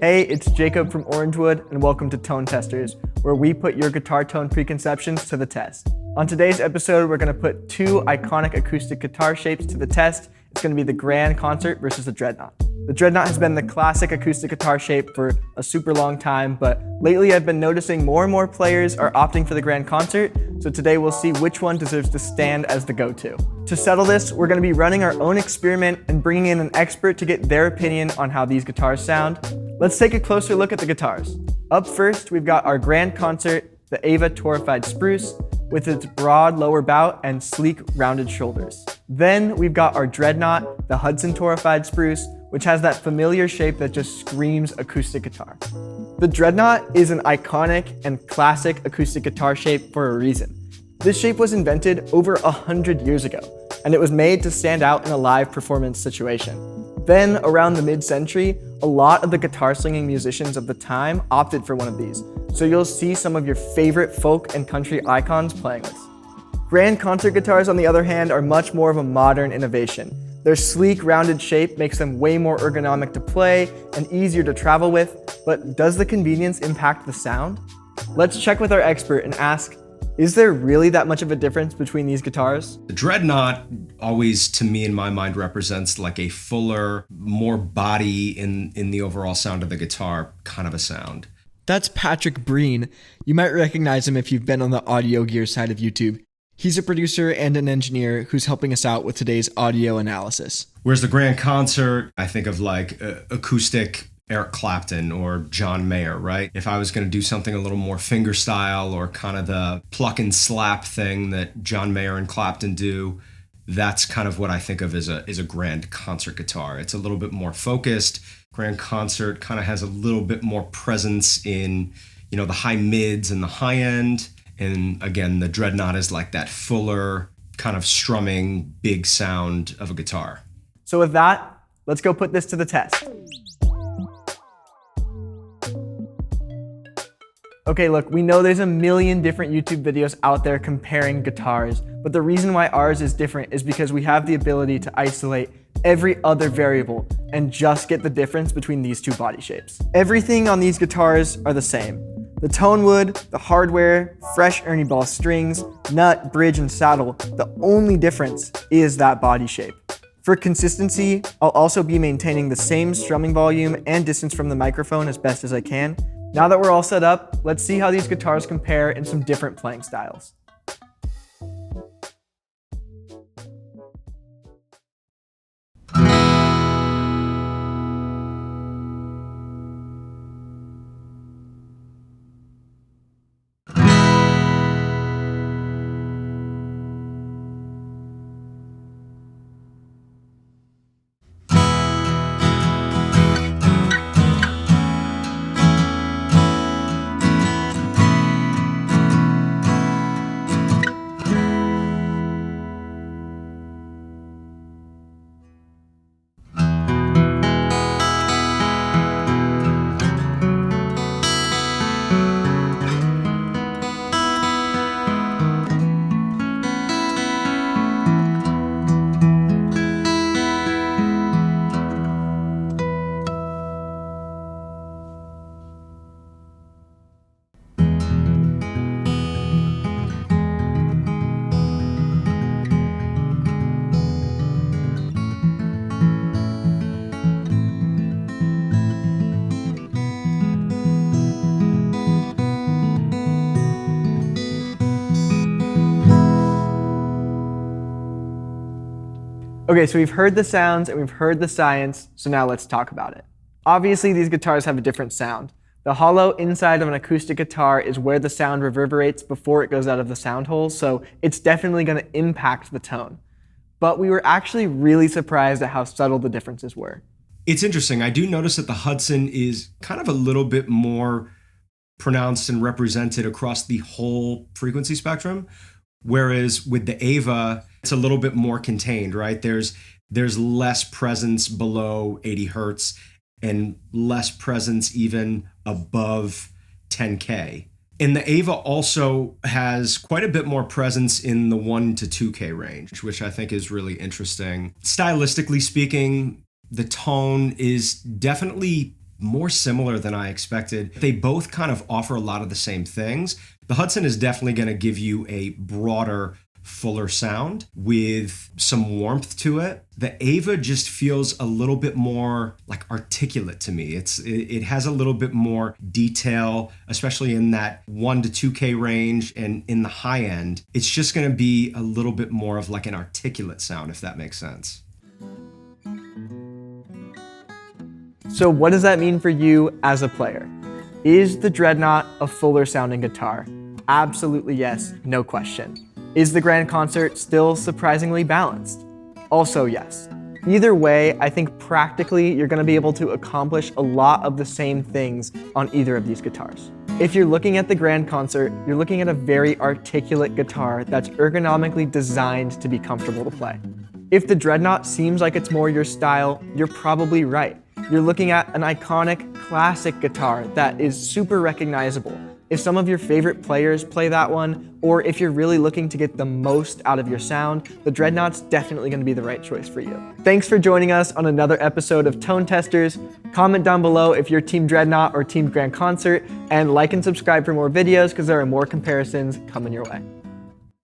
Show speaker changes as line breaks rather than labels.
Hey, it's Jacob from Orangewood, and welcome to Tone Testers, where we put your guitar tone preconceptions to the test. On today's episode, we're going to put two iconic acoustic guitar shapes to the test. It's going to be the Grand Concert versus the Dreadnought. The Dreadnought has been the classic acoustic guitar shape for a super long time, but lately I've been noticing more and more players are opting for the Grand Concert, so today we'll see which one deserves to stand as the go-to. To settle this, we're going to be running our own experiment and bringing in an expert to get their opinion on how these guitars sound. Let's take a closer look at the guitars. Up first, we've got our Grand Concert, the Ava Torrefied Spruce, with its broad lower bout and sleek rounded shoulders. Then we've got our Dreadnought, the Hudson Torrefied Spruce, which has that familiar shape that just screams acoustic guitar. The Dreadnought is an iconic and classic acoustic guitar shape for a reason. This shape was invented over 100 years ago, and it was made to stand out in a live performance situation. Then, around the mid-century, a lot of the guitar slinging musicians of the time opted for one of these, so you'll see some of your favorite folk and country icons playing this. Grand Concert guitars, on the other hand, are much more of a modern innovation. Their sleek, rounded shape makes them way more ergonomic to play and easier to travel with, but does the convenience impact the sound? Let's check with our expert and ask, is there really that much of a difference between these guitars?
The Dreadnought always, to me, in my mind, represents like a fuller, more body in the overall sound of the guitar kind of a sound.
That's Patrick Breen. You might recognize him if you've been on the audio gear side of YouTube. He's a producer and an engineer who's helping us out with today's audio analysis.
Whereas the Grand Concert, I think of like acoustic Eric Clapton or John Mayer, right? If I was going to do something a little more fingerstyle or kind of the pluck and slap thing that John Mayer and Clapton do, that's kind of what I think of as a Grand Concert guitar. It's a little bit more focused. Grand Concert kind of has a little bit more presence in, the high mids and the high end. And again, the Dreadnought is like that fuller, kind of strumming, big sound of a guitar.
So with that, let's go put this to the test. Okay, look, we know there's a million different YouTube videos out there comparing guitars, but the reason why ours is different is because we have the ability to isolate every other variable and just get the difference between these two body shapes. Everything on these guitars are the same. The tone wood, the hardware, fresh Ernie Ball strings, nut, bridge, and saddle. The only difference is that body shape. For consistency, I'll also be maintaining the same strumming volume and distance from the microphone as best as I can. Now that we're all set up, let's see how these guitars compare in some different playing styles. Okay, so we've heard the sounds and we've heard the science, so now let's talk about it. Obviously, these guitars have a different sound. The hollow inside of an acoustic guitar is where the sound reverberates before it goes out of the sound hole, so it's definitely going to impact the tone. But we were actually really surprised at how subtle the differences were.
It's interesting. I do notice that the Hudson is kind of a little bit more pronounced and represented across the whole frequency spectrum, whereas with the Ava, it's a little bit more contained, right? There's less presence below 80 hertz and less presence even above 10K. And the Ava also has quite a bit more presence in the 1 to 2K range, which I think is really interesting. Stylistically speaking, the tone is definitely more similar than I expected. They both kind of offer a lot of the same things. The Hudson is definitely going to give you a broader, fuller sound with some warmth to it. The Ava just feels a little bit more like articulate to me. It has a little bit more detail, especially in that 1 to 2K range, and in the high end, it's just going to be a little bit more of like an articulate sound, if that makes sense.
So what does that mean for you as a player? Is the Dreadnought a fuller sounding guitar? Absolutely yes, no question. Is the Grand Concert still surprisingly balanced? Also yes. Either way, I think practically you're going to be able to accomplish a lot of the same things on either of these guitars. If you're looking at the Grand Concert, you're looking at a very articulate guitar that's ergonomically designed to be comfortable to play. If the Dreadnought seems like it's more your style, you're probably right. You're looking at an iconic, classic guitar that is super recognizable. If some of your favorite players play that one, or if you're really looking to get the most out of your sound, the Dreadnought's definitely going to be the right choice for you. Thanks for joining us on another episode of Tone Testers. Comment down below if you're Team Dreadnought or Team Grand Concert, and like and subscribe for more videos because there are more comparisons coming your way.